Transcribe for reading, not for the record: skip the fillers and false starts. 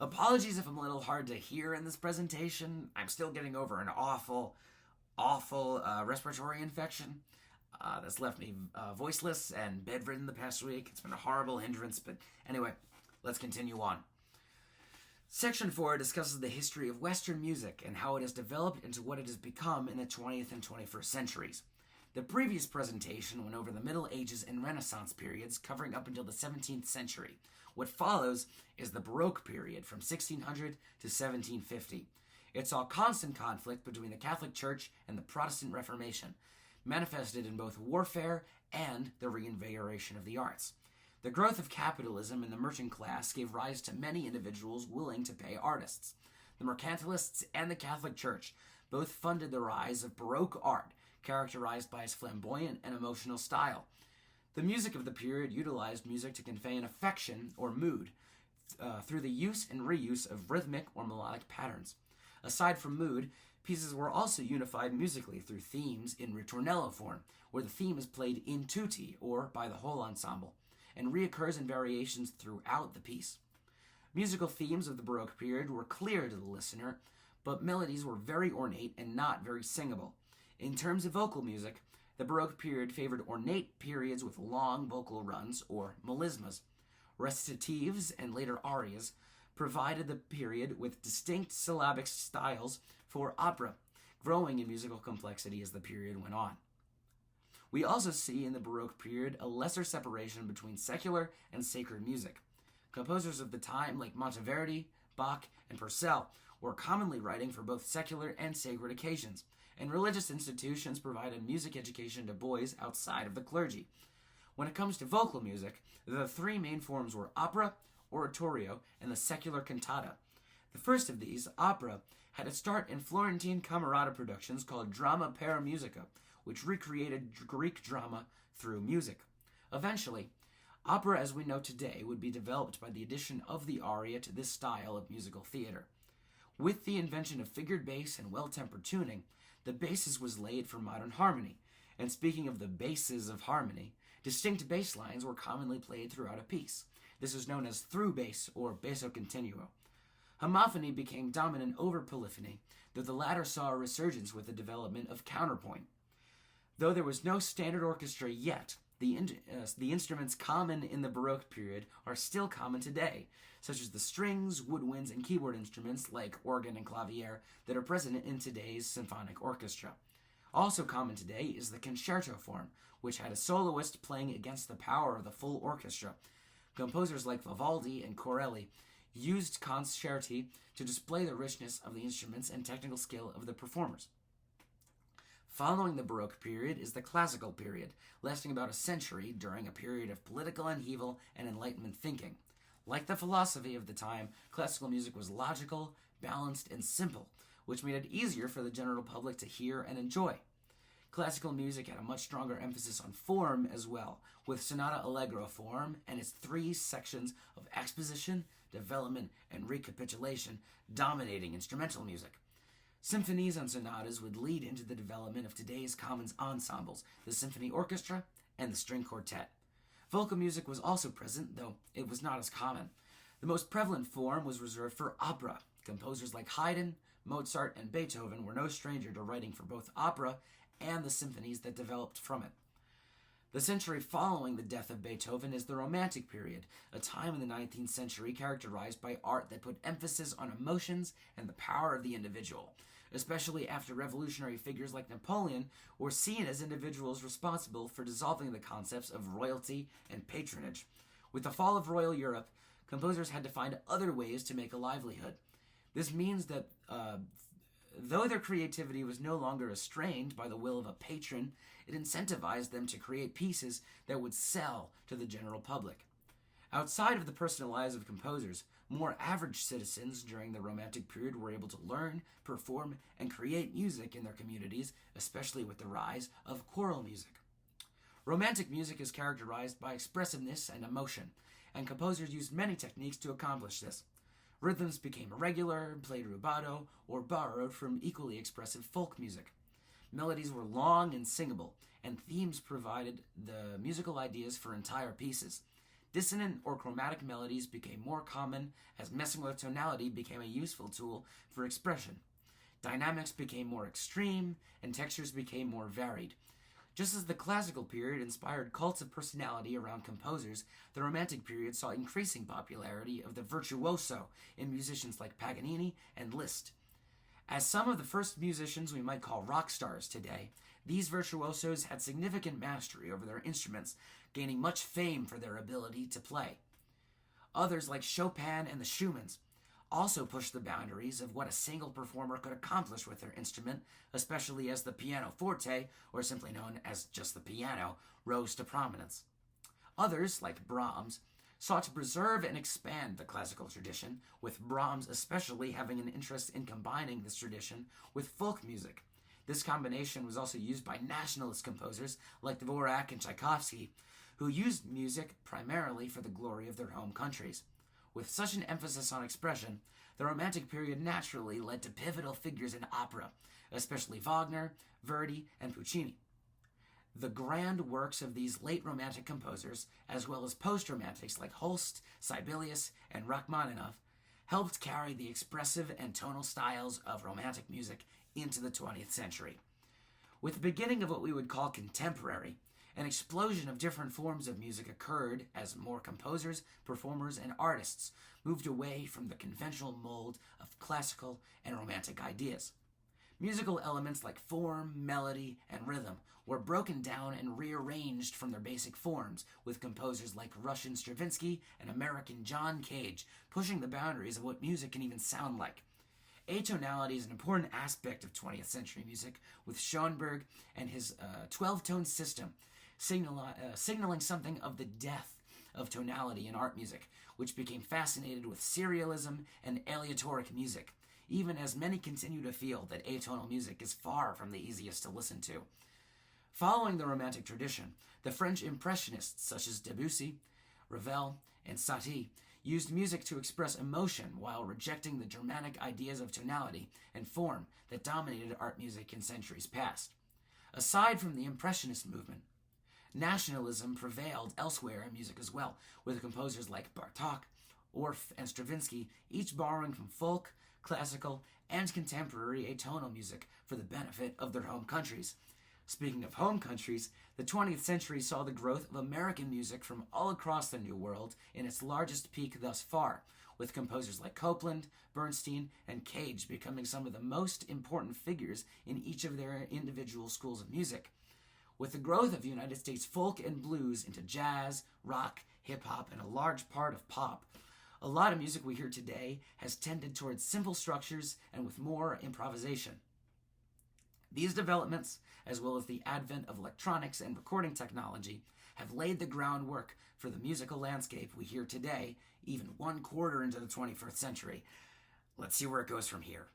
Apologies if I'm a little hard to hear in this presentation. I'm still getting over an awful respiratory infection that's left me voiceless and bedridden the past week. It's been a horrible hindrance, but anyway, let's continue on. Section 4 discusses the history of Western music and how it has developed into what it has become in the 20th and 21st centuries. The previous presentation went over the Middle Ages and Renaissance periods, covering up until the 17th century. What follows is the Baroque period from 1600 to 1750. It saw constant conflict between the Catholic Church and the Protestant Reformation, manifested in both warfare and the reinvigoration of the arts. The growth of capitalism in the merchant class gave rise to many individuals willing to pay artists. The mercantilists and the Catholic Church both funded the rise of Baroque art, characterized by its flamboyant and emotional style. The music of the period utilized music to convey an affection or mood through the use and reuse of rhythmic or melodic patterns. Aside from mood, pieces were also unified musically through themes in ritornello form, where the theme is played in tutti or by the whole ensemble, and reoccurs in variations throughout the piece. Musical themes of the Baroque period were clear to the listener, but melodies were very ornate and not very singable. In terms of vocal music, the Baroque period favored ornate periods with long vocal runs, or melismas. Recitatives and later arias provided the period with distinct syllabic styles for opera, growing in musical complexity as the period went on. We also see in the Baroque period a lesser separation between secular and sacred music. Composers of the time like Monteverdi, Bach, and Purcell were commonly writing for both secular and sacred occasions, and religious institutions provided music education to boys outside of the clergy. When it comes to vocal music, the three main forms were opera, oratorio, and the secular cantata. The first of these, opera, had its start in Florentine camerata productions called drama per musica, which recreated Greek drama through music. Eventually, opera as we know today would be developed by the addition of the aria to this style of musical theater. With the invention of figured bass and well-tempered tuning, the basis was laid for modern harmony. And speaking of the bases of harmony, distinct bass lines were commonly played throughout a piece. This is known as through bass or basso continuo. Homophony became dominant over polyphony, though the latter saw a resurgence with the development of counterpoint. Though there was no standard orchestra yet, the instruments common in the Baroque period are still common today, such as the strings, woodwinds, and keyboard instruments like organ and clavier that are present in today's symphonic orchestra. Also common today is the concerto form, which had a soloist playing against the power of the full orchestra. Composers like Vivaldi and Corelli used concerti to display the richness of the instruments and technical skill of the performers. Following the Baroque period is the Classical period, lasting about a century during a period of political upheaval and Enlightenment thinking. Like the philosophy of the time, classical music was logical, balanced, and simple, which made it easier for the general public to hear and enjoy. Classical music had a much stronger emphasis on form as well, with sonata allegro form and its three sections of exposition, development, and recapitulation dominating instrumental music. Symphonies and sonatas would lead into the development of today's common ensembles, the symphony orchestra and the string quartet. Vocal music was also present, though it was not as common. The most prevalent form was reserved for opera. Composers like Haydn, Mozart, and Beethoven were no stranger to writing for both opera and the symphonies that developed from it. The century following the death of Beethoven is the Romantic period, a time in the 19th century characterized by art that put emphasis on emotions and the power of the individual, especially after revolutionary figures like Napoleon were seen as individuals responsible for dissolving the concepts of royalty and patronage. With the fall of royal Europe, composers had to find other ways to make a livelihood. This means that though their creativity was no longer restrained by the will of a patron, it incentivized them to create pieces that would sell to the general public. Outside of the personal lives of composers, more average citizens during the Romantic period were able to learn, perform, and create music in their communities, especially with the rise of choral music. Romantic music is characterized by expressiveness and emotion, and composers used many techniques to accomplish this. Rhythms became irregular, played rubato, or borrowed from equally expressive folk music. Melodies were long and singable, and themes provided the musical ideas for entire pieces. Dissonant or chromatic melodies became more common as messing with tonality became a useful tool for expression. Dynamics became more extreme, and textures became more varied. Just as the classical period inspired cults of personality around composers, the Romantic period saw increasing popularity of the virtuoso in musicians like Paganini and Liszt. As some of the first musicians we might call rock stars today, these virtuosos had significant mastery over their instruments, gaining much fame for their ability to play. Others, like Chopin and the Schumanns, also pushed the boundaries of what a single performer could accomplish with their instrument, especially as the pianoforte, or simply known as just the piano, rose to prominence. Others, like Brahms, sought to preserve and expand the classical tradition, with Brahms especially having an interest in combining this tradition with folk music. This combination was also used by nationalist composers like Dvorak and Tchaikovsky, who used music primarily for the glory of their home countries. With such an emphasis on expression, the Romantic period naturally led to pivotal figures in opera, especially Wagner, Verdi, and Puccini. The grand works of these late Romantic composers, as well as post-Romantics like Holst, Sibelius, and Rachmaninoff, helped carry the expressive and tonal styles of Romantic music into the 20th century. With the beginning of what we would call contemporary, an explosion of different forms of music occurred as more composers, performers, and artists moved away from the conventional mold of classical and Romantic ideas. Musical elements like form, melody, and rhythm were broken down and rearranged from their basic forms, with composers like Russian Stravinsky and American John Cage pushing the boundaries of what music can even sound like. Atonality is an important aspect of 20th century music, with Schoenberg and his 12-tone system signaling something of the death of tonality in art music, which became fascinated with serialism and aleatoric music, even as many continue to feel that atonal music is far from the easiest to listen to. Following the Romantic tradition, the French Impressionists such as Debussy, Ravel, and Satie used music to express emotion while rejecting the Germanic ideas of tonality and form that dominated art music in centuries past. Aside from the Impressionist movement, nationalism prevailed elsewhere in music as well, with composers like Bartók, Orff, and Stravinsky each borrowing from folk, classical, and contemporary atonal music for the benefit of their home countries. Speaking of home countries, the 20th century saw the growth of American music from all across the New World in its largest peak thus far, with composers like Copland, Bernstein, and Cage becoming some of the most important figures in each of their individual schools of music. With the growth of United States folk and blues into jazz, rock, hip-hop, and a large part of pop, a lot of music we hear today has tended towards simple structures and with more improvisation. These developments, as well as the advent of electronics and recording technology, have laid the groundwork for the musical landscape we hear today, even one quarter into the 21st century. Let's see where it goes from here.